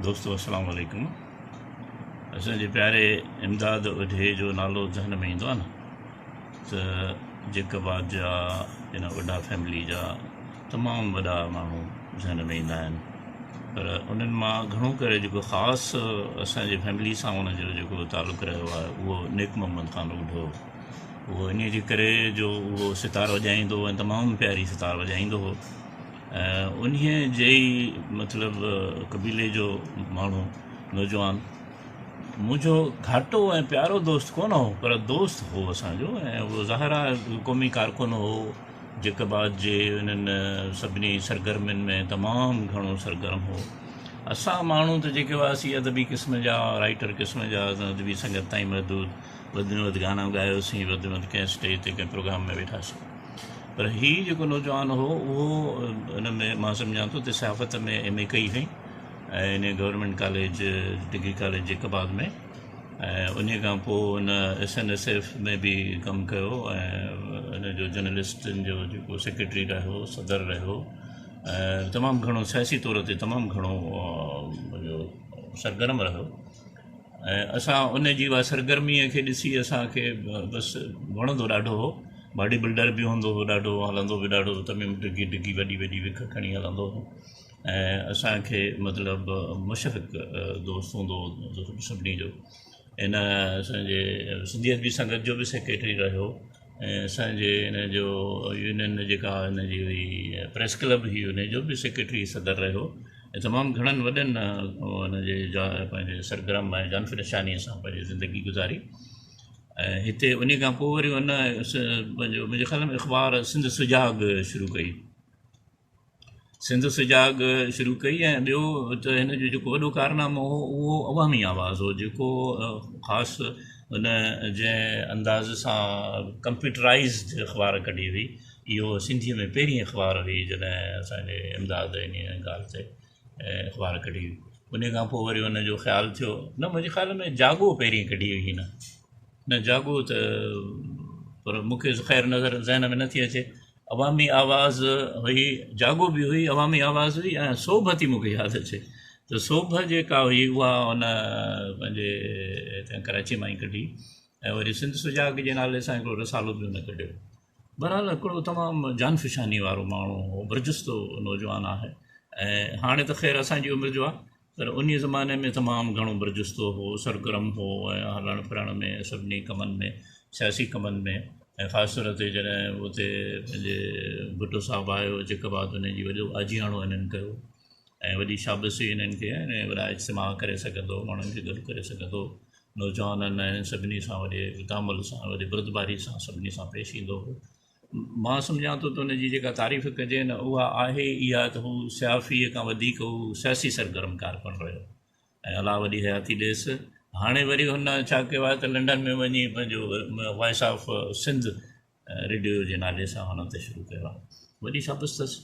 दोस्तों अस्सलाम वालेकुम। असांजे प्यारे इमदाद उढे जो नालो ज़हन में ईंदो आहे न त जेकबाद जा इन वॾा फैमिली जा तमामु वॾा माण्हू ज़हन में ईंदा आहिनि, पर उन्हनि मां घणो करे जेको ख़ासि असांजे फैमिली सां उनजो जेको तालुक़ु रहियो आहे उहो नेक मोहम्मद ख़ान उढो। उहो इन जे करे जो उहो सितार वॼाईंदो ऐं तमामु प्यारी सितार वॼाईंदो हो। उन्हीअ जे ई मतिलबु कबीले जो माण्हू नौजवान मुंहिंजो घाटो ऐं प्यारो दोस्त कोन हो, पर दोस्त हो असांजो, ऐं उहो ज़ाहिरा क़ौमी कारकुन हो जेकबाद जे उन्हनि सभिनी सरगर्मियुनि में तमामु घणो सरगर्म हो। असां माण्हू त जेके हुआसीं अदबी क़िस्म जा, राइटर क़िस्म जा, अदबी संगत ताईं महदूद, वधि में वधि गाना ॻायोसीं, वधि में वधि कंहिं स्टेज ते कंहिं प्रोग्राम में वेठासीं। पर हीउ जेको नौजवान हो उहो उन में मां सम्झां थो त सियाफ़त में MA कई हुई ऐं इन government college degree college Jacobabad में, ऐं उन खां पोइ उन SNSF में बि कमु कयो ऐं इन जो जर्नलिस्टनि जो जेको सेक्रेटरी रहियो, सदर रहियो, ऐं तमामु घणो सियासी तौर ते तमामु घणो सरगर्म रहियो। ऐं असां उन जी उहा सरगर्मीअ खे ॾिसी असांखे बसि वणंदो ॾाढो हो। बॉडी बिल्डर बि हूंदो हो ॾाढो, हलंदो बि ॾाढो, तमामु डिगी वॾी विख खणी हलंदो हो, ऐं असांखे मतिलबु मुशफ़िक़ दोस्त हूंदो हो सभिनी जो। इन असांजे सिंधियत बि संगत जो बि सेक्रेटरी रहियो, ऐं असांजे इन जो यूनियन जेका इन जी हुई प्रेस क्लब हुई उन जो बि सेक्रेटरी सदर रहियो, ऐं तमामु घणनि वॾनि उनजे पंहिंजे सरगर्म ऐं जानफ़ निशानीअ सां पंहिंजी ज़िंदगी गुज़ारी। ऐं हिते उन खां पोइ वरी उन पंहिंजो मुंहिंजे ख़्याल में अख़बार सिंध सुजाग शुरू कई, शुरू कई। ऐं ॿियो त हिन जो जेको वॾो कारनामो हो उहो अवामी आवाज़ हो, जेको ख़ासि उन जंहिं अंदाज़ सां कंप्यूटराइज़्ड अख़बार कढी हुई, इहो सिंधीअ में पहिरीं अख़बार हुई जॾहिं असांजे इमदाद इन ॻाल्हि ते अख़बार कढी हुई। उन खां पोइ वरी उनजो ख़्यालु थियो न, मुंहिंजे ख़्याल में जागो पहिरीं कढी हुई न जागो त, पर मूंखे ख़ैर नज़र ज़हन में नथी अचे। अवामी आवाज़ हुई, जागो बि हुई, अवामी आवाज़ हुई, ऐं सोभ थी मूंखे यादि अचे त सोभ जेका हुई उहा उन पंहिंजे हिते कराची मां ई कढी, ऐं वरी सिंध सुजाग जे नाले सां हिकिड़ो रसालो बि हुन कढियो। बहरहाल हिकिड़ो तमामु जानफ़शानी वारो माण्हू हो, बरजस्तो नौजवान आहे, ऐं हाणे त ख़ैर असांजी उमिरि जो आहे, पर उन ज़माने में तमामु घणो बरजस्तो हो, सरगर्म हो, ऐं हलण फिरण में सभिनी कमनि में, सियासी कमनि में, ऐं ख़ासि तौर ते जॾहिं उते पंहिंजे भुट्टो साहिबु आयो जेकबाद उनजी वॾो आजियाणो इन्हनि कयो, ऐं वॾी शाबसी इन्हनि खे, ऐं वॾा इज्तिमा करे सघंदो, माण्हुनि खे गॾु करे सघंदो, नौजवाननि ऐं सभिनी सां वॾे तामुल सां, वॾे बुरदबारी सां सभिनी सां पेश ईंदो हो। मां सम्झां थो त उनजी जेका तारीफ़ कजे न उहा आहे इहा त हू सियाफ़ीअ खां वधीक हू सियासी सरगर्म कारकुन रहियो, ऐं अलाह वॾी हयाती ॾेसि। हाणे वरी हुन छा कयो आहे त लंडन में वञी पंहिंजो वॉइस ऑफ सिंध रेडियो जे नाले सां हुन ते शुरू कयो आहे, वॾी शाबस अथसि।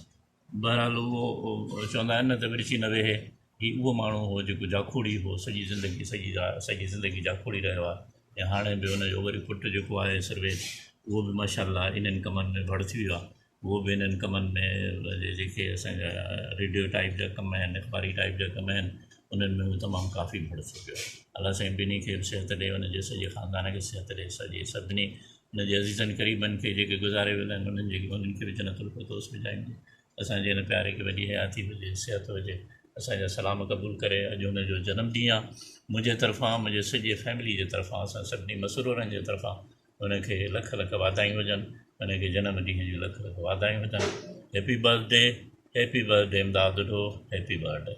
बहरहाल उहो चवंदा आहिनि न त विरची न वेहे, हीउ उहो माण्हू हो जेको जाखोड़ी हो, सॼी ज़िंदगी जाखोड़ी रहियो आहे। ऐं हाणे बि हुनजो वरी पुटु जेको आहे सर्वेज, उहो बि माशाअल्लाह इन्हनि कमनि में भड़ थी वियो आहे। उहो बि इन्हनि कमनि में जेके असांजा रेडियो टाइप जा कम आहिनि, अख़बारी टाइप जा कम आहिनि, उन्हनि में उहो तमामु काफ़ी भड़ थी पियो आहे। अलाह साईं ॿिन्ही खे बि सिहत ॾे, हुनजे सॼे ख़ानदान खे सिहत ॾे, सभिनी हुनजे अज़ीज़नि क़रीबनि खे जेके गुज़ारे वेंदा आहिनि उन्हनि खे बि जन्नतुल फिरदौस विझाईंदे। असांजे हिन प्यारे खे वॾी हयाती हुजे, सिहत हुजे, असांजा सलाम क़बूल करे। अॼु हुनजो जनमॾींहुं आहे, मुंहिंजे तरफ़ां, मुंहिंजे सॼे फैमिली जे तरफ़ां, असां सभिनी मसरूरनि जे तरफ़ां हुनखे लख लख वाधायूं हुजनि, हुनखे जनम ॾींहं जूं लख लख वाधायूं हुजनि। हैप्पी बर्थडे इमदाद उढो, हैप्पी बर्थडे।